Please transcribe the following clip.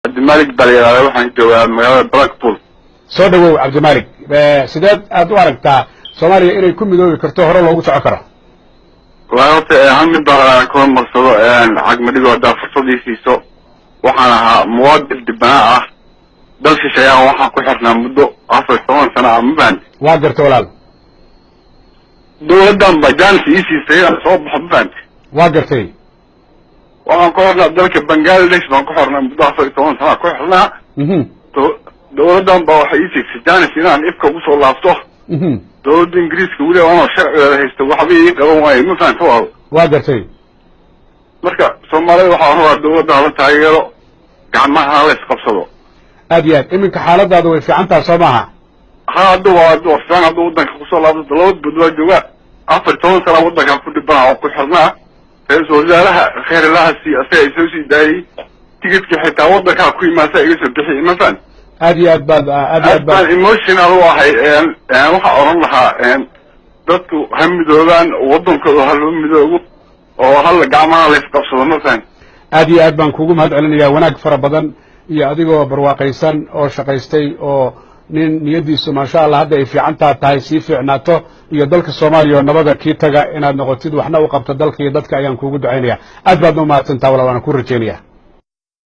عبد الملك باليرا waxaan joogaa magaalada Blackpool soo dhawow Abdi Malik sideed aad u aragtaa Soomaaliya inay ku midoobi karto hore loogu socon karo waxa aan mid baa ka marsado cagmadiga wada fursadiisiiso waxaan ahaa muwaadin dibana ah dalka shayaan waxaan ku xirnaa muddo 10 sano ama baan waa garto walaal dowladdan bajaan siisay soo baxbaan waa gartay waxaan ku xirnaa dalka Bangladesh baan ku xirnaa muddo 10 sano ku xirnaa dowladdan baa waxay siisay jaanis inaan ifka u soo laabto dowladda Ingiriiska wali oo sharciga haysto waxa ay qaban waayeen ma fahanto waa gartay marka Soomaaliya waxa hore dowladda la taageero gacmaha la isqabsado aad iyo aad iminka xaaladaadu way fiican tahay Soomaha hadda waa fiican hadda wadanka ku soo laabto dowlad budwa jooga 14 sano wadanka ku dhibaa oo ku xirnaa ra'iisul wasaaraha khayraha siyaasada ay soo sidaayay tigidhka xitaa wadanka ku yimaada iga soo bixiyay ma fahan aad iyo aad baad emotional wahay waxa oran lahaa dadku hamidoodan wadankooda hal midoobo oo hal gacmaha la isqabsado ma fahan aad iyo aad baan kugu mahad celinayaa wanaag fara badan iyo adigoo barwaaqaysan oo shaqaystay oo nin niyadiisu ma sha Allah hadda ay fiican tahay si fiicnaato iyo dalka Soomaaliya nabada kii taga inaad noqotid waxna u qabto dalka iyo dadka ayaan kugu duceynayaa aad baad u mahadsantahay walaal waan ku rajeynayaa